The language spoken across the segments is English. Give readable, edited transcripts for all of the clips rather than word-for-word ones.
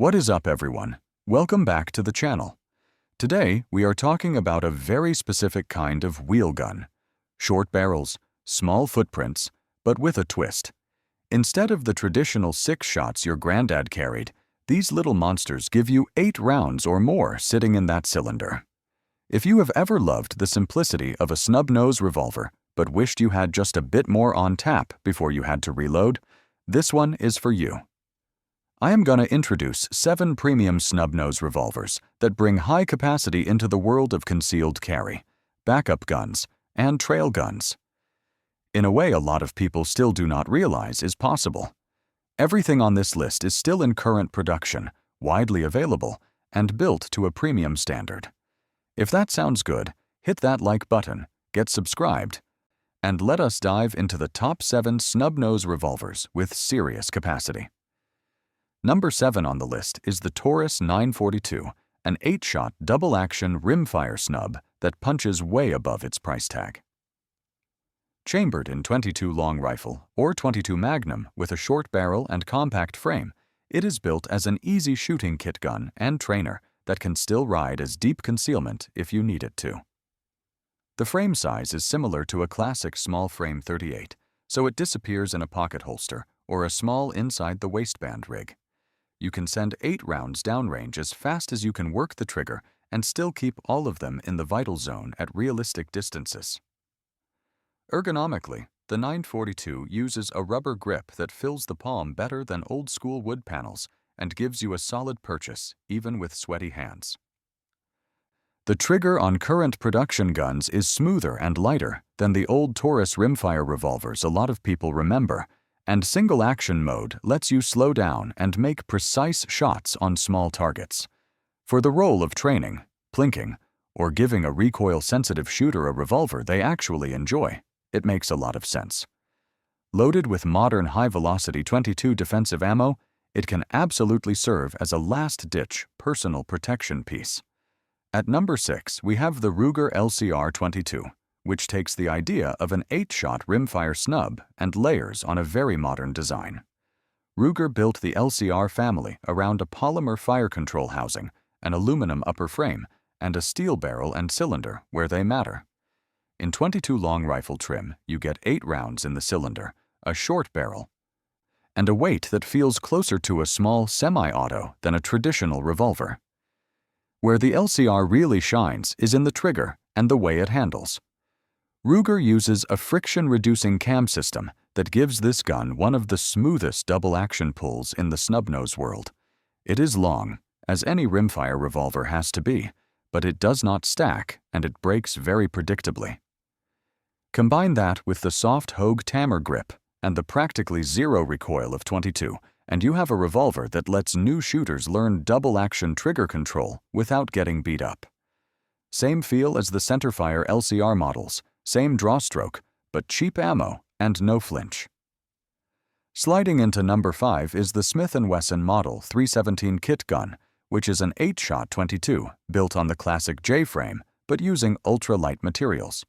What is up, everyone? Welcome back to the channel. Today, we are talking about a very specific kind of wheel gun. Short barrels, small footprints, but with a twist. Instead of the traditional 6 shots your granddad carried, these little monsters give you 8 rounds or more sitting in that cylinder. If you have ever loved the simplicity of a snub-nose revolver, but wished you had just a bit more on tap before you had to reload, this one is for you. I am gonna introduce 7 premium snub-nose revolvers that bring high capacity into the world of concealed carry, backup guns, and trail guns. In a way a lot of people still do not realize is possible. Everything on this list is still in current production, widely available, and built to a premium standard. If that sounds good, hit that like button, get subscribed, and let us dive into the top 7 snub-nose revolvers with serious capacity. Number 7 on the list is the Taurus 942, an 8-shot double-action rimfire snub that punches way above its price tag. Chambered in .22 long rifle or .22 Magnum with a short barrel and compact frame, it is built as an easy shooting kit gun and trainer that can still ride as deep concealment if you need it to. The frame size is similar to a classic small frame 38, so it disappears in a pocket holster or a small inside the waistband rig. You can send 8 rounds downrange as fast as you can work the trigger and still keep all of them in the vital zone at realistic distances. Ergonomically, the 942 uses a rubber grip that fills the palm better than old-school wood panels and gives you a solid purchase, even with sweaty hands. The trigger on current production guns is smoother and lighter than the old Taurus rimfire revolvers a lot of people remember, and single action mode lets you slow down and make precise shots on small targets. For the role of training, plinking, or giving a recoil-sensitive shooter a revolver they actually enjoy, it makes a lot of sense. Loaded with modern high-velocity .22 defensive ammo, it can absolutely serve as a last-ditch personal protection piece. At number 6, we have the Ruger LCR-22. Which takes the idea of an 8-shot rimfire snub and layers on a very modern design. Ruger built the LCR family around a polymer fire control housing, an aluminum upper frame, and a steel barrel and cylinder where they matter. In .22 long rifle trim, you get 8 rounds in the cylinder, a short barrel, and a weight that feels closer to a small semi-auto than a traditional revolver. Where the LCR really shines is in the trigger and the way it handles. Ruger uses a friction-reducing cam system that gives this gun one of the smoothest double-action pulls in the snub-nose world. It is long, as any rimfire revolver has to be, but it does not stack and it breaks very predictably. Combine that with the soft Hogue Tammer grip and the practically zero recoil of .22, and you have a revolver that lets new shooters learn double-action trigger control without getting beat up. Same feel as the centerfire LCR models, same draw stroke, but cheap ammo and no flinch. Sliding into number 5 is the Smith & Wesson Model 317 kit gun, which is an 8-shot .22 built on the classic J-frame but using ultra-light materials.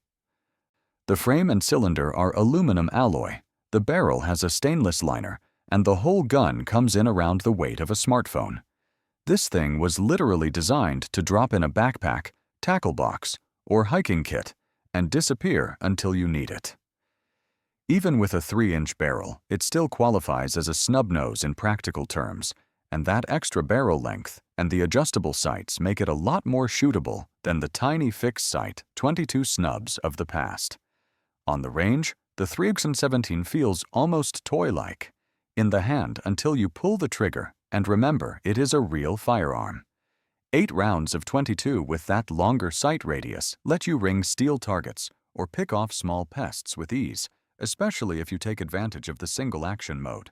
The frame and cylinder are aluminum alloy, the barrel has a stainless liner, and the whole gun comes in around the weight of a smartphone. This thing was literally designed to drop in a backpack, tackle box, or hiking kit, and disappear until you need it. Even with a 3-inch barrel, it still qualifies as a snub-nose in practical terms, and that extra barrel length and the adjustable sights make it a lot more shootable than the tiny fixed sight .22 snubs of the past. On the range, the 317 feels almost toy-like in the hand until you pull the trigger and remember it is a real firearm. 8 rounds of .22 with that longer sight radius let you ring steel targets or pick off small pests with ease, especially if you take advantage of the single-action mode.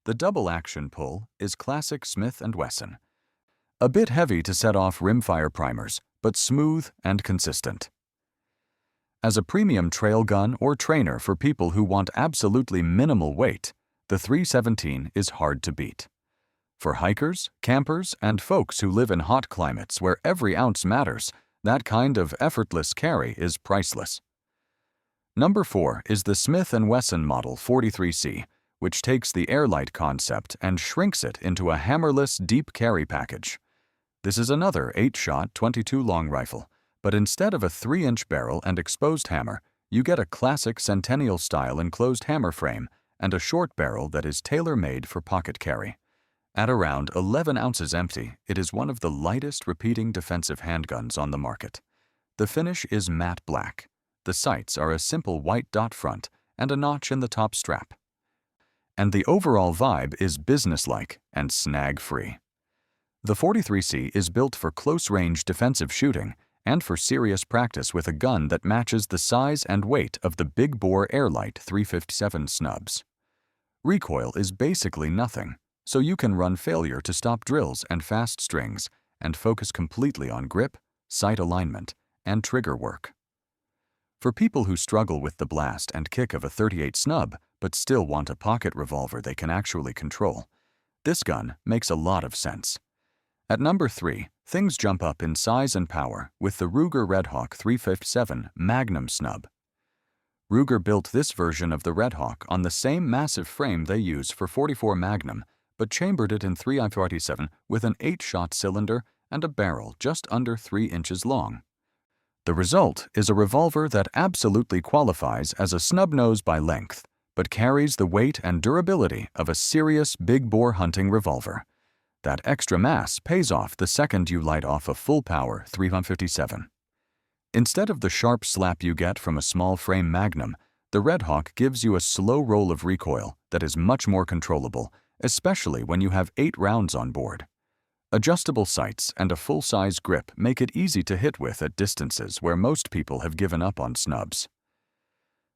The double-action pull is classic Smith & Wesson. A bit heavy to set off rimfire primers, but smooth and consistent. As a premium trail gun or trainer for people who want absolutely minimal weight, the 317 is hard to beat. For hikers, campers, and folks who live in hot climates where every ounce matters, that kind of effortless carry is priceless. Number 4 is the Smith & Wesson Model 43C, which takes the airlight concept and shrinks it into a hammerless deep carry package. This is another 8-shot 22 long rifle, but instead of a 3-inch barrel and exposed hammer, you get a classic Centennial-style enclosed hammer frame and a short barrel that is tailor-made for pocket carry. At around 11 ounces empty, it is one of the lightest repeating defensive handguns on the market. The finish is matte black. The sights are a simple white dot front and a notch in the top strap. And the overall vibe is businesslike and snag-free. The 43C is built for close-range defensive shooting and for serious practice with a gun that matches the size and weight of the big-bore Airlight 357 snubs. Recoil is basically nothing, so you can run failure to stop drills and fast strings and focus completely on grip, sight alignment, and trigger work. For people who struggle with the blast and kick of a .38 snub but still want a pocket revolver they can actually control, this gun makes a lot of sense. At number 3, things jump up in size and power with the Ruger Redhawk 357 Magnum snub. Ruger built this version of the Redhawk on the same massive frame they use for .44 Magnum, but chambered it in .357 with an 8-shot cylinder and a barrel just under 3 inches long. The result is a revolver that absolutely qualifies as a snub-nose by length, but carries the weight and durability of a serious big-bore hunting revolver. That extra mass pays off the second you light off a full-power .357. Instead of the sharp slap you get from a small-frame Magnum, the Redhawk gives you a slow roll of recoil that is much more controllable, especially when you have 8 rounds on board. Adjustable sights and a full-size grip make it easy to hit with at distances where most people have given up on snubs.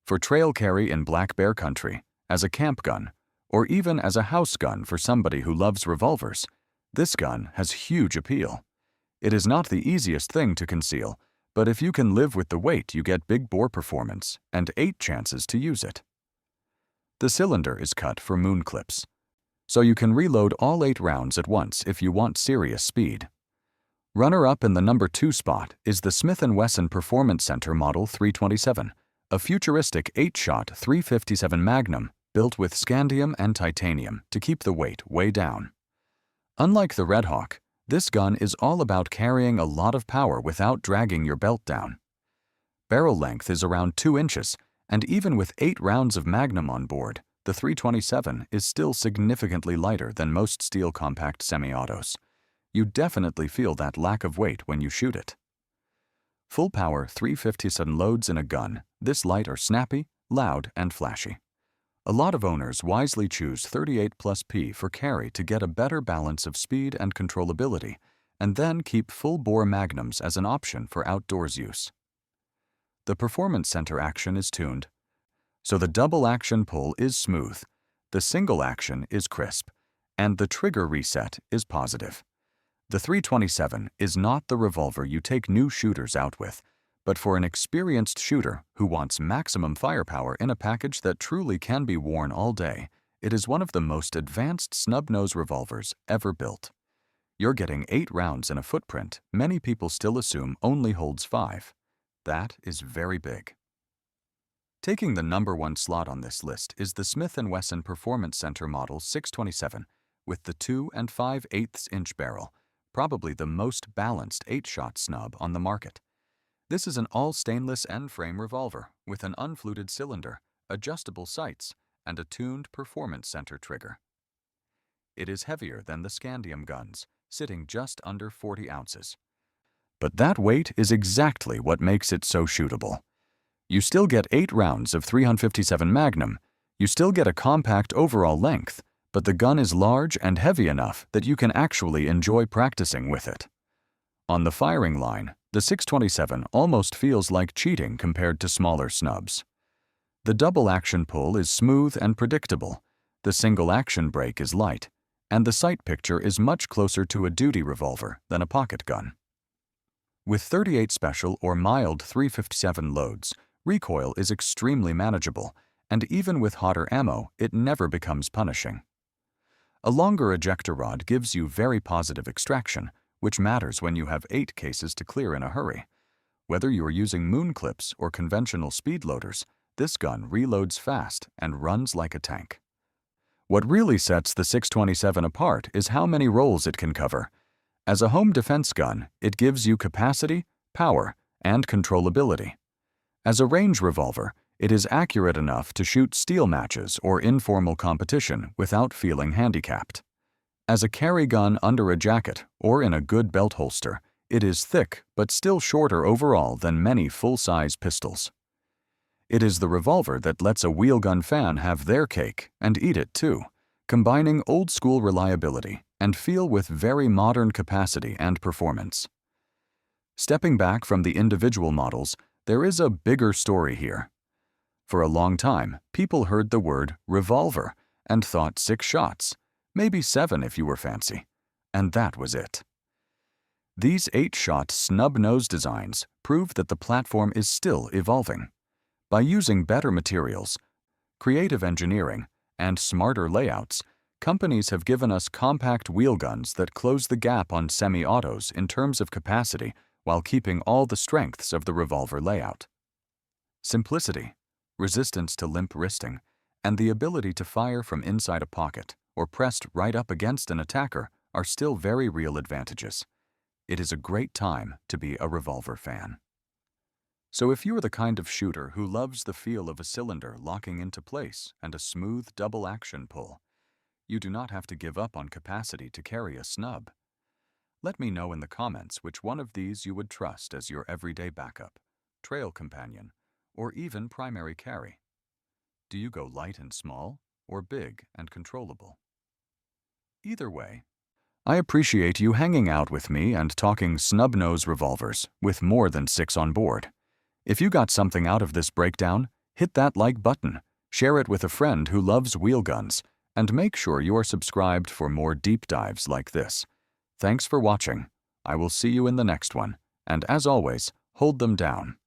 For trail carry in black bear country, as a camp gun, or even as a house gun for somebody who loves revolvers, this gun has huge appeal. It is not the easiest thing to conceal, but if you can live with the weight, you get big bore performance and 8 chances to use it. The cylinder is cut for moon clips, so you can reload all 8 rounds at once if you want serious speed. Runner-up in the number 2 spot is the Smith & Wesson Performance Center Model 327, a futuristic 8-shot .357 Magnum built with scandium and titanium to keep the weight way down. Unlike the Redhawk, this gun is all about carrying a lot of power without dragging your belt down. Barrel length is around 2 inches, and even with 8 rounds of Magnum on board, the 327 is still significantly lighter than most steel compact semi-autos. You definitely feel that lack of weight when you shoot it. Full-power .357 loads in a gun this light are snappy, loud, and flashy. A lot of owners wisely choose 38+P for carry to get a better balance of speed and controllability, and then keep full-bore Magnums as an option for outdoors use. The Performance Center action is tuned, so the double action pull is smooth, the single action is crisp, and the trigger reset is positive. The 327 is not the revolver you take new shooters out with, but for an experienced shooter who wants maximum firepower in a package that truly can be worn all day, it is one of the most advanced snub-nose revolvers ever built. You're getting 8 rounds in a footprint many people still assume only holds 5. That is very big. Taking the number 1 slot on this list is the Smith & Wesson Performance Center Model 627 with the 2 5/8 inch barrel, probably the most balanced 8-shot snub on the market. This is an all-stainless end-frame revolver with an unfluted cylinder, adjustable sights, and a tuned Performance Center trigger. It is heavier than the scandium guns, sitting just under 40 ounces. But that weight is exactly what makes it so shootable. You still get 8 rounds of .357 Magnum, you still get a compact overall length, but the gun is large and heavy enough that you can actually enjoy practicing with it. On the firing line, the 627 almost feels like cheating compared to smaller snubs. The double action pull is smooth and predictable, the single action break is light, and the sight picture is much closer to a duty revolver than a pocket gun. With 38 special or mild .357 loads, recoil is extremely manageable, and even with hotter ammo, it never becomes punishing. A longer ejector rod gives you very positive extraction, which matters when you have 8 cases to clear in a hurry. Whether you're using moon clips or conventional speed loaders, this gun reloads fast and runs like a tank. What really sets the 627 apart is how many roles it can cover. As a home defense gun, it gives you capacity, power, and controllability. As a range revolver, it is accurate enough to shoot steel matches or informal competition without feeling handicapped. As a carry gun under a jacket or in a good belt holster, it is thick but still shorter overall than many full-size pistols. It is the revolver that lets a wheelgun fan have their cake and eat it too, combining old-school reliability and feel with very modern capacity and performance. Stepping back from the individual models, there is a bigger story here. For a long time, people heard the word revolver and thought 6 shots, maybe 7 if you were fancy, and that was it. These 8-shot snub-nose designs prove that the platform is still evolving. By using better materials, creative engineering, and smarter layouts, companies have given us compact wheelguns that close the gap on semi-autos in terms of capacity while keeping all the strengths of the revolver layout. Simplicity, resistance to limp wristing, and the ability to fire from inside a pocket or pressed right up against an attacker are still very real advantages. It is a great time to be a revolver fan. So if you're the kind of shooter who loves the feel of a cylinder locking into place and a smooth double-action pull, you do not have to give up on capacity to carry a snub. Let me know in the comments which one of these you would trust as your everyday backup, trail companion, or even primary carry. Do you go light and small, or big and controllable? Either way, I appreciate you hanging out with me and talking snub-nose revolvers with more than 6 on board. If you got something out of this breakdown, hit that like button, share it with a friend who loves wheelguns, and make sure you are subscribed for more deep dives like this. Thanks for watching. I will see you in the next one, and as always, hold them down.